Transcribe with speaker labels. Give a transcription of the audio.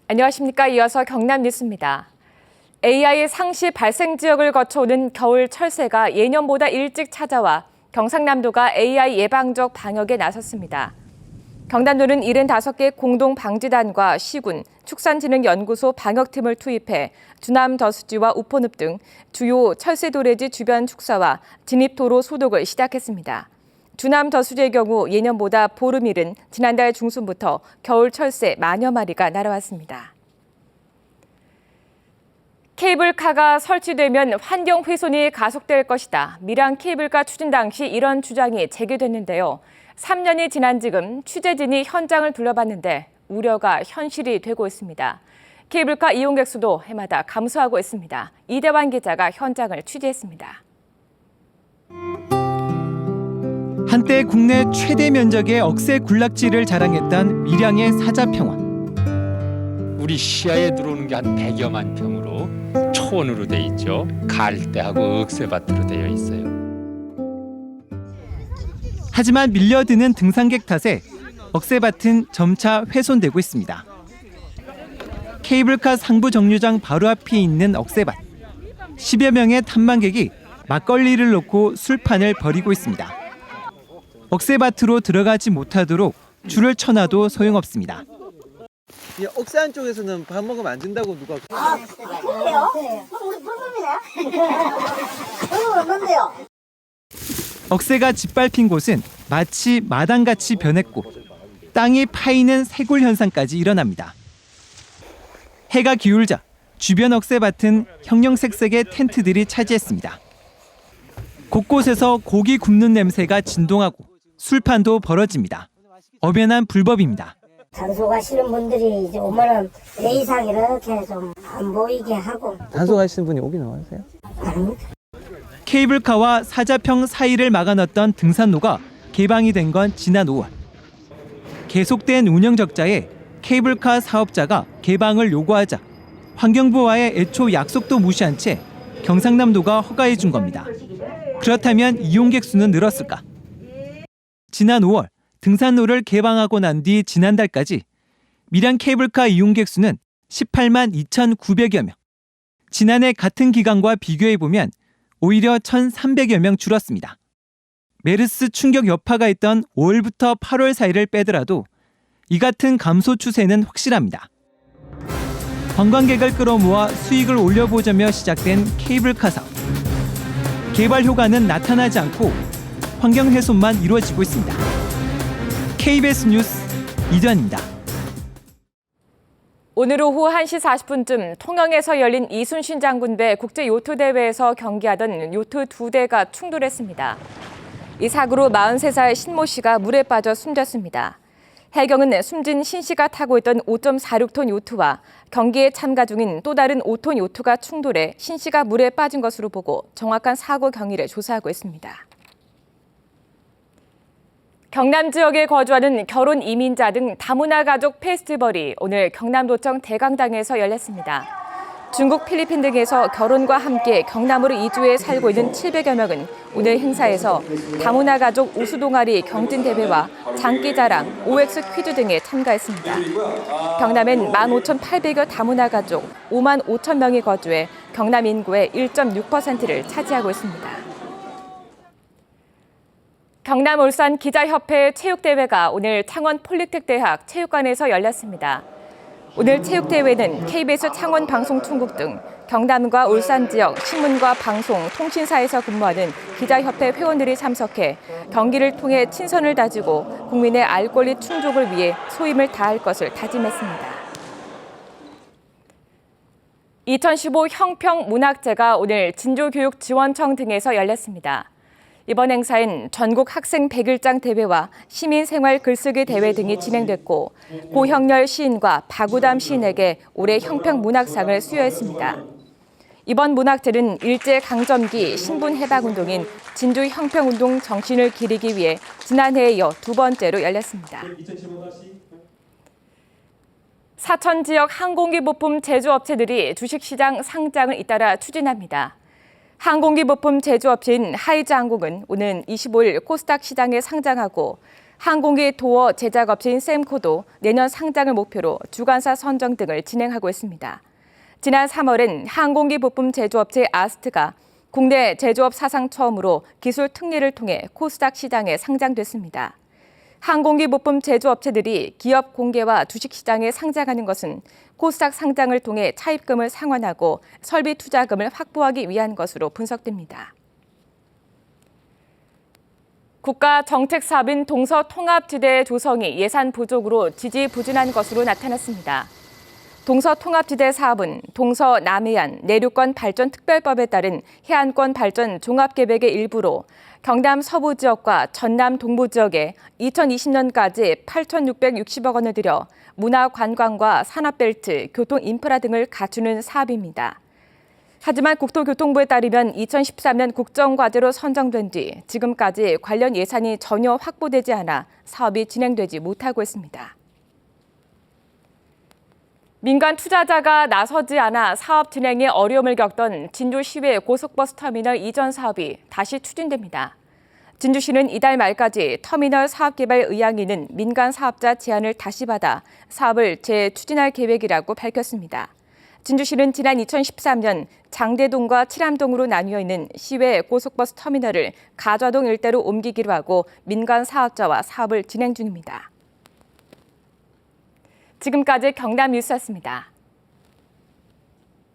Speaker 1: 안녕하십니까. 이어서 경남 뉴스입니다. AI 상시 발생 지역을 거쳐오는 겨울 철새가 예년보다 일찍 찾아와 경상남도가 AI 예방적 방역에 나섰습니다. 경남도는 75개 공동방지단과 시군, 축산진흥연구소 방역팀을 투입해 주남 저수지와 우포늪 등 주요 철새도래지 주변 축사와 진입도로 소독을 시작했습니다. 주남 저수지의 경우 예년보다 보름 이른 지난달 중순부터 겨울 철새 만여 마리가 날아왔습니다. 케이블카가 설치되면 환경 훼손이 가속될 것이다. 밀양 케이블카 추진 당시 이런 주장이 제기됐는데요. 3년이 지난 지금 취재진이 현장을 둘러봤는데 우려가 현실이 되고 있습니다. 케이블카 이용객 수도 해마다 감소하고 있습니다. 이대환 기자가 현장을 취재했습니다.
Speaker 2: 한때 국내 최대 면적의 억새 군락지를 자랑했던 밀양의 사자평원.
Speaker 3: 우리 시야에 들어오는 게 한 100여만 평으로 초원으로 돼 있죠. 갈대하고 억새밭으로 되어 있어요.
Speaker 2: 하지만 밀려드는 등산객 탓에 억새밭은 점차 훼손되고 있습니다. 케이블카 상부 정류장 바로 앞에 있는 억새밭. 10여 명의 탐방객이 막걸리를 놓고 술판을 벌이고 있습니다. 억새밭으로 들어가지 못하도록 줄을 쳐놔도 소용없습니다.
Speaker 4: 억새 안쪽에서는 밥 먹으면 안 된다고 누가?
Speaker 5: 그래요? 우리 불법이네. 없는데요.
Speaker 2: 억새가 짓밟힌 곳은 마치 마당같이 변했고 땅이 파이는 새골 현상까지 일어납니다. 해가 기울자 주변 억새밭은 형형색색의 텐트들이 차지했습니다. 곳곳에서 고기 굽는 냄새가 진동하고 술판도 벌어집니다. 엄연한 불법입니다.
Speaker 5: 단소 가시는 분들이 이제 오면은 내 이상 이렇게 좀 안 보이게 하고.
Speaker 4: 단소 가시는 분이 오긴 와세요?
Speaker 5: 아닙니다.
Speaker 2: 케이블카와 사자평 사이를 막아놨던 등산로가 개방이 된 건 지난 5월. 계속된 운영 적자에 케이블카 사업자가 개방을 요구하자 환경부와의 애초 약속도 무시한 채 경상남도가 허가해 준 겁니다. 그렇다면 이용객 수는 늘었을까? 지난 5월 등산로를 개방하고 난 뒤 지난달까지 밀양 케이블카 이용객 수는 18만 2,900여 명. 지난해 같은 기간과 비교해보면 오히려 1,300여 명 줄었습니다. 메르스 충격 여파가 있던 5월부터 8월 사이를 빼더라도 이 같은 감소 추세는 확실합니다. 관광객을 끌어모아 수익을 올려보자며 시작된 케이블카 사업. 개발 효과는 나타나지 않고 환경 훼손만 이루어지고 있습니다. KBS 뉴스 이대환입니다.
Speaker 1: 오늘 오후 1시 40분쯤 통영에서 열린 이순신 장군배 국제요트대회에서 경기하던 요트 2대가 충돌했습니다. 이 사고로 43살 신모 씨가 물에 빠져 숨졌습니다. 해경은 숨진 신 씨가 타고 있던 5.46톤 요트와 경기에 참가 중인 또 다른 5톤 요트가 충돌해 신 씨가 물에 빠진 것으로 보고 정확한 사고 경위를 조사하고 있습니다. 경남 지역에 거주하는 결혼 이민자 등 다문화 가족 페스티벌이 오늘 경남도청 대강당에서 열렸습니다. 중국, 필리핀 등에서 결혼과 함께 경남으로 이주해 살고 있는 700여 명은 오늘 행사에서 다문화 가족 우수동아리 경진대회와 장기자랑, OX 퀴즈 등에 참가했습니다. 경남엔 15,800여 다문화 가족 5만 5천 명이 거주해 경남 인구의 1.6%를 차지하고 있습니다. 경남 울산 기자협회 체육대회가 오늘 창원 폴리텍대학 체육관에서 열렸습니다. 오늘 체육대회는 KBS 창원 방송총국 등 경남과 울산 지역 신문과 방송, 통신사에서 근무하는 기자협회 회원들이 참석해 경기를 통해 친선을 다지고 국민의 알 권리 충족을 위해 소임을 다할 것을 다짐했습니다. 2015 형평문학제가 오늘 진주교육지원청 등에서 열렸습니다. 이번 행사엔 전국 학생 100일장 대회와 시민생활 글쓰기 대회 등이 진행됐고 고형렬 시인과 박우담 시인에게 올해 형평문학상을 수여했습니다. 이번 문학제는 일제강점기 신분해방운동인 진주형평운동 정신을 기리기 위해 지난해에 이어 두 번째로 열렸습니다. 사천 지역 항공기 부품 제조업체들이 주식시장 상장을 잇따라 추진합니다. 항공기 부품 제조업체인 하이즈항공은 오는 25일 코스닥 시장에 상장하고 항공기 도어 제작업체인 셈코도 내년 상장을 목표로 주관사 선정 등을 진행하고 있습니다. 지난 3월엔 항공기 부품 제조업체 아스트가 국내 제조업 사상 처음으로 기술 특례를 통해 코스닥 시장에 상장됐습니다. 항공기 부품 제조업체들이 기업 공개와 주식시장에 상장하는 것은 코스닥 상장을 통해 차입금을 상환하고 설비 투자금을 확보하기 위한 것으로 분석됩니다. 국가정책사업인 동서통합지대 조성이 예산 부족으로 지지부진한 것으로 나타났습니다. 동서통합지대 사업은 동서남해안 내륙권 발전 특별법에 따른 해안권 발전 종합계획의 일부로 경남 서부 지역과 전남 동부 지역에 2020년까지 8,660억 원을 들여 문화 관광과 산업벨트, 교통 인프라 등을 갖추는 사업입니다. 하지만 국토교통부에 따르면 2013년 국정과제로 선정된 뒤 지금까지 관련 예산이 전혀 확보되지 않아 사업이 진행되지 못하고 있습니다. 민간 투자자가 나서지 않아 사업 진행에 어려움을 겪던 진주시외 고속버스 터미널 이전 사업이 다시 추진됩니다. 진주시는 이달 말까지 터미널 사업개발 의향이 있는 민간 사업자 제안을 다시 받아 사업을 재추진할 계획이라고 밝혔습니다. 진주시는 지난 2013년 장대동과 칠암동으로 나뉘어 있는 시외 고속버스 터미널을 가좌동 일대로 옮기기로 하고 민간 사업자와 사업을 진행 중입니다. 지금까지 경남 뉴스였습니다.